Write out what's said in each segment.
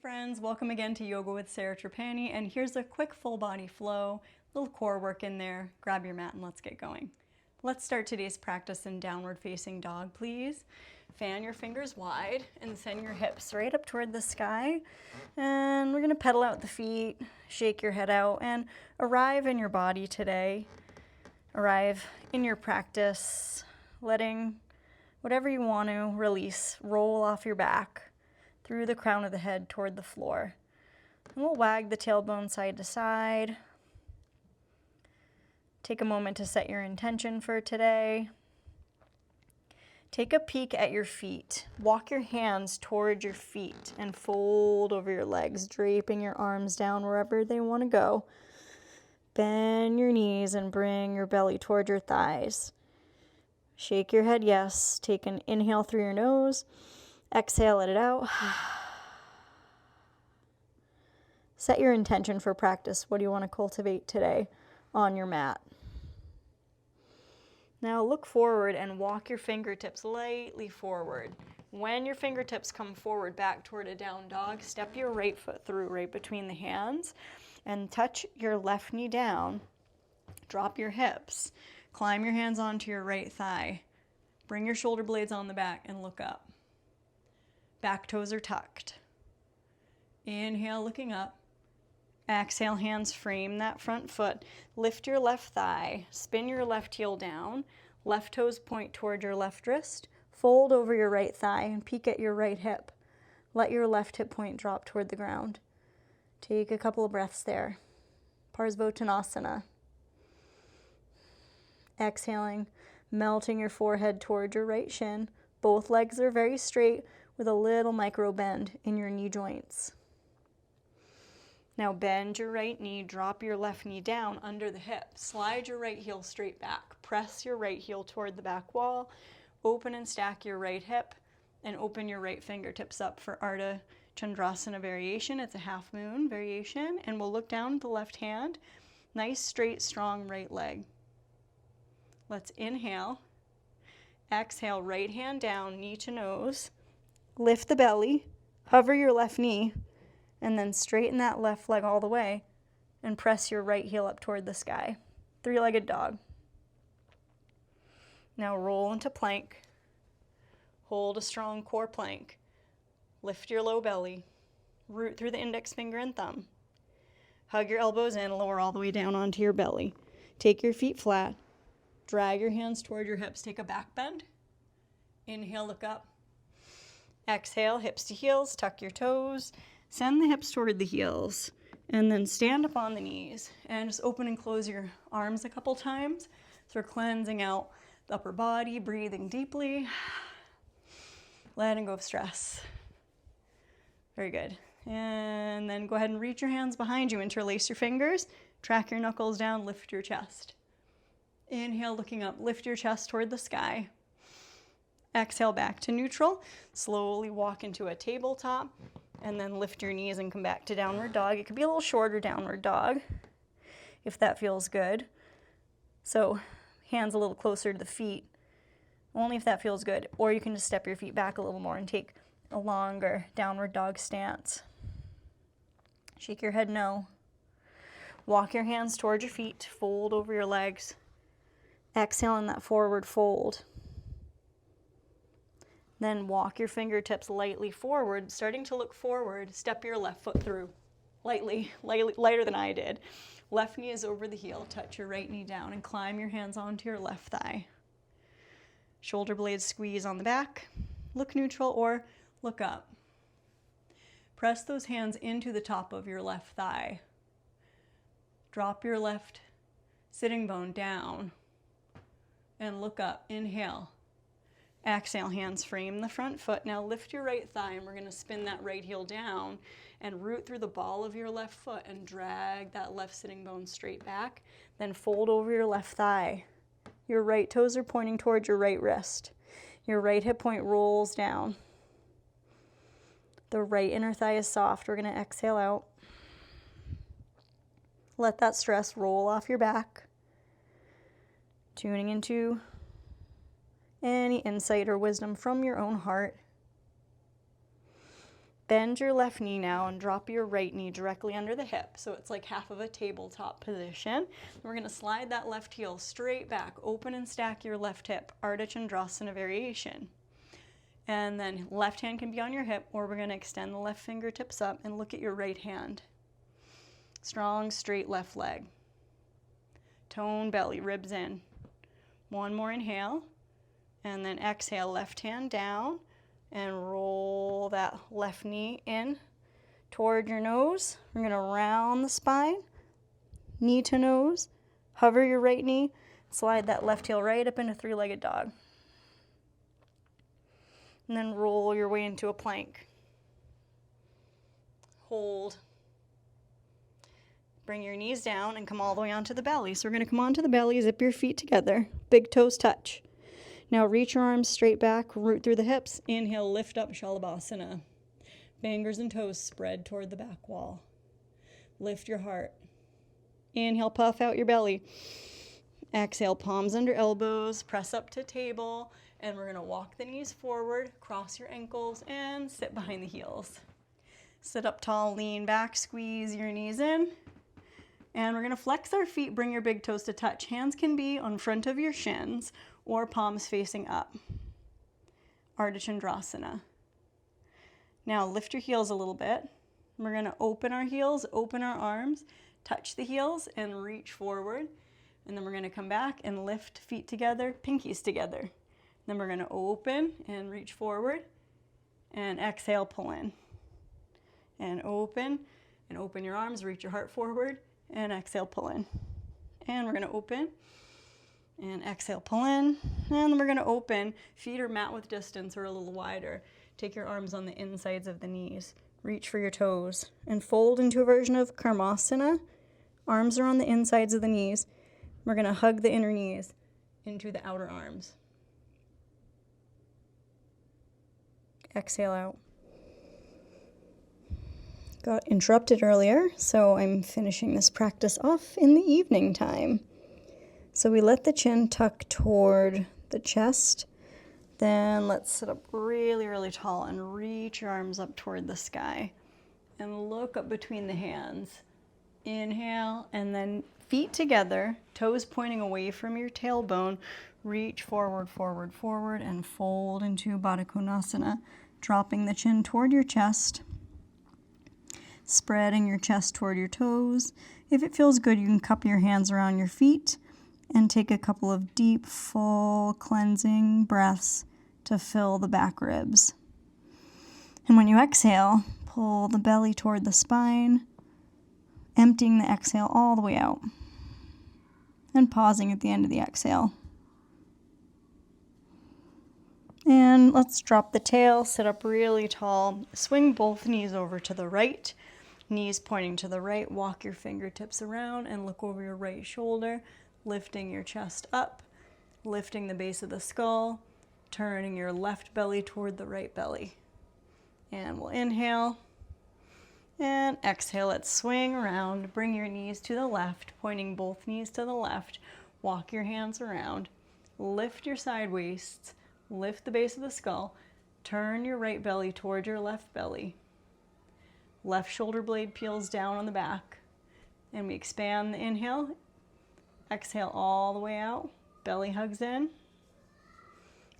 friends, welcome again to Yoga with Sarah Trapani, and here's a quick full body flow, little core work in there. Grab your mat and let's get going. Let's start today's practice in downward facing dog, please. Fan your fingers wide and send your hips right up toward the sky. And we're gonna pedal out the feet, shake your head out, and arrive in your body today. Arrive in your practice, letting whatever you want to release roll off your back through the crown of the head toward the floor. And we'll wag the tailbone side to side. Take a moment to set your intention for today. Take a peek at your feet. Walk your hands toward your feet and fold over your legs, draping your arms down wherever they want to go. Bend your knees and bring your belly toward your thighs. Shake your head yes. Take an inhale through your nose. Exhale, let it out. Set your intention for practice. What do you want to cultivate today on your mat? Now look forward and walk your fingertips lightly forward. When your fingertips come forward back toward a down dog, step your right foot through right between the hands and touch your left knee down. Drop your hips. Climb your hands onto your right thigh. Bring your shoulder blades on the back and look up. Back toes are tucked. Inhale, looking up. Exhale, hands frame that front foot. Lift your left thigh. Spin your left heel down. Left toes point toward your left wrist. Fold over your right thigh and peek at your right hip. Let your left hip point drop toward the ground. Take a couple of breaths there. Parsvottanasana. Exhaling, melting your forehead toward your right shin. Both legs are very straight with a little micro bend in your knee joints. Now bend your right knee, drop your left knee down under the hip. Slide your right heel straight back. Press your right heel toward the back wall. Open and stack your right hip and open your right fingertips up for Ardha Chandrasana variation. It's a half moon variation, and we'll look down at the left hand. Nice, straight, strong right leg. Let's inhale. Exhale, right hand down, knee to nose. Lift the belly, hover your left knee, and then straighten that left leg all the way and press your right heel up toward the sky. Three-legged dog. Now roll into plank. Hold a strong core plank. Lift your low belly. Root through the index finger and thumb. Hug your elbows in, lower all the way down onto your belly. Take your feet flat. Drag your hands toward your hips. Take a back bend. Inhale, look up. Exhale, hips to heels, tuck your toes. Send the hips toward the heels. And then stand up on the knees. And just open and close your arms a couple times. So we're cleansing out the upper body, breathing deeply. Letting go of stress. Very good. And then go ahead and reach your hands behind you. Interlace your fingers. Track your knuckles down. Lift your chest. Inhale, looking up. Lift your chest toward the sky. Exhale, back to neutral. Slowly walk into a tabletop. And then lift your knees and come back to downward dog. It could be a little shorter downward dog if that feels good. So hands a little closer to the feet, only if that feels good. Or you can just step your feet back a little more and take a longer downward dog stance. Shake your head no. Walk your hands toward your feet. Fold over your legs. Exhale in that forward fold. Then walk your fingertips lightly forward, starting to look forward. Step your left foot through, lightly, lighter than I did. Left knee is over the heel. Touch your right knee down and climb your hands onto your left thigh. Shoulder blades squeeze on the back. Look neutral or look up. Press those hands into the top of your left thigh. Drop your left sitting bone down and look up. Inhale. Exhale, hands frame the front foot. Now lift your right thigh and we're going to spin that right heel down and root through the ball of your left foot and drag that left sitting bone straight back. Then fold over your left thigh. Your right toes are pointing towards your right wrist. Your right hip point rolls down. The right inner thigh is soft. We're going to exhale out. Let that stress roll off your back. Tuning into any insight or wisdom from your own heart. Bend your left knee now and drop your right knee directly under the hip. So it's like half of a tabletop position. We're gonna slide that left heel straight back, open and stack your left hip, Ardha Chandrasana variation. And then left hand can be on your hip, or we're gonna extend the left fingertips up and look at your right hand. Strong, straight left leg. Tone belly, ribs in. One more inhale, and then exhale, left hand down, and roll that left knee in toward your nose. We're gonna round the spine, knee to nose, hover your right knee, slide that left heel right up into three-legged dog. And then roll your way into a plank. Hold. Bring your knees down and come all the way onto the belly. So we're gonna come onto the belly, zip your feet together, big toes touch. Now reach your arms straight back, root through the hips. Inhale, lift up, Shalabhasana. Fingers and toes spread toward the back wall. Lift your heart. Inhale, puff out your belly. Exhale, palms under elbows, press up to table, and we're gonna walk the knees forward, cross your ankles, and sit behind the heels. Sit up tall, lean back, squeeze your knees in. And we're gonna flex our feet, bring your big toes to touch. Hands can be on front of your shins or palms facing up. Ardha Chandrasana. Now lift your heels a little bit. We're gonna open our heels, open our arms, touch the heels and reach forward. And then we're gonna come back and lift feet together, pinkies together. Then we're gonna open and reach forward and exhale, pull in. And open your arms, reach your heart forward and exhale, pull in. And we're gonna open and exhale, pull in. And then we're gonna open, feet are mat width distance or a little wider. Take your arms on the insides of the knees. Reach for your toes and fold into a version of Karmasana. Arms are on the insides of the knees. We're gonna hug the inner knees into the outer arms. Exhale out. Got interrupted earlier, so I'm finishing this practice off in the evening time. So we let the chin tuck toward the chest. Then let's sit up really, really tall and reach your arms up toward the sky. And look up between the hands. Inhale, and then feet together, toes pointing away from your tailbone. Reach forward, forward, forward, and fold into Baddha Konasana, dropping the chin toward your chest. Spreading your chest toward your toes. If it feels good, you can cup your hands around your feet and take a couple of deep, full, cleansing breaths to fill the back ribs. And when you exhale, pull the belly toward the spine, emptying the exhale all the way out, and pausing at the end of the exhale. And let's drop the tail, sit up really tall, swing both knees over to the right, knees pointing to the right, walk your fingertips around and look over your right shoulder, lifting your chest up, lifting the base of the skull, turning your left belly toward the right belly. And we'll inhale and exhale. Let's swing around, bring your knees to the left, pointing both knees to the left, walk your hands around, lift your side waists, lift the base of the skull, turn your right belly toward your left belly. Left shoulder blade peels down on the back. And we expand the inhale. Exhale all the way out. Belly hugs in.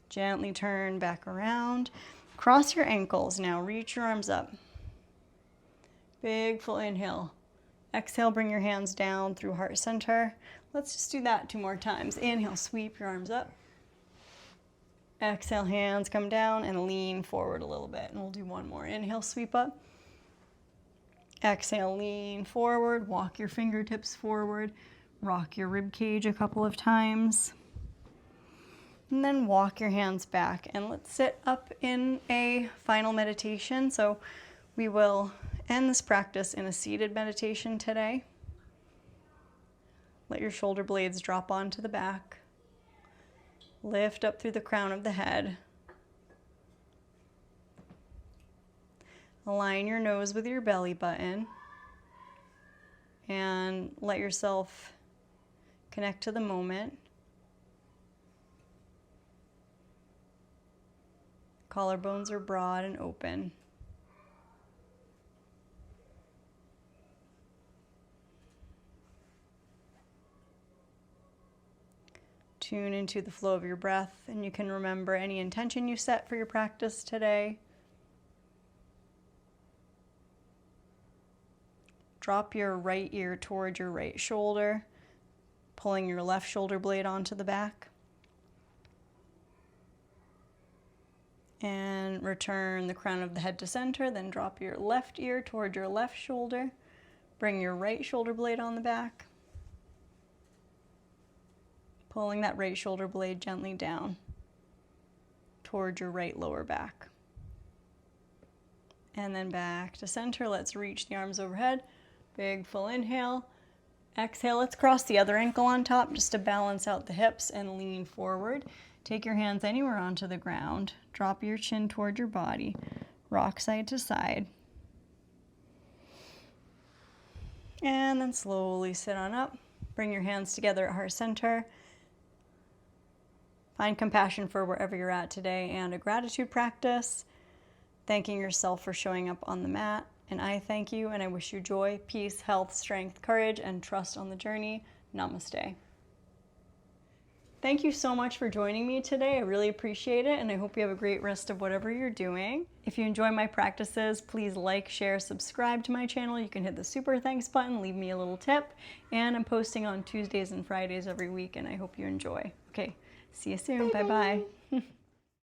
Gently turn back around. Cross your ankles. Now reach your arms up. Big full inhale. Exhale, bring your hands down through heart center. Let's just do that 2 more times. Inhale, sweep your arms up. Exhale, hands come down and lean forward a little bit. And we'll do 1 more. Inhale, sweep up. Exhale, lean forward, walk your fingertips forward, rock your rib cage a couple of times. And then walk your hands back. And let's sit up in a final meditation. So we will end this practice in a seated meditation today. Let your shoulder blades drop onto the back. Lift up through the crown of the head. Align your nose with your belly button and let yourself connect to the moment. Collarbones are broad and open. Tune into the flow of your breath, and you can remember any intention you set for your practice today. Drop your right ear toward your right shoulder, pulling your left shoulder blade onto the back. And return the crown of the head to center, then drop your left ear toward your left shoulder. Bring your right shoulder blade on the back, pulling that right shoulder blade gently down toward your right lower back. And then back to center. Let's reach the arms overhead. Big full inhale. Exhale, let's cross the other ankle on top just to balance out the hips and lean forward. Take your hands anywhere onto the ground. Drop your chin toward your body. Rock side to side. And then slowly sit on up. Bring your hands together at heart center. Find compassion for wherever you're at today and a gratitude practice. Thanking yourself for showing up on the mat. And I thank you, and I wish you joy, peace, health, strength, courage, and trust on the journey. Namaste. Thank you so much for joining me today. I really appreciate it, and I hope you have a great rest of whatever you're doing. If you enjoy my practices, please like, share, subscribe to my channel. You can hit the super thanks button, leave me a little tip, and I'm posting on Tuesdays and Fridays every week, and I hope you enjoy. Okay, see you soon. Bye-bye.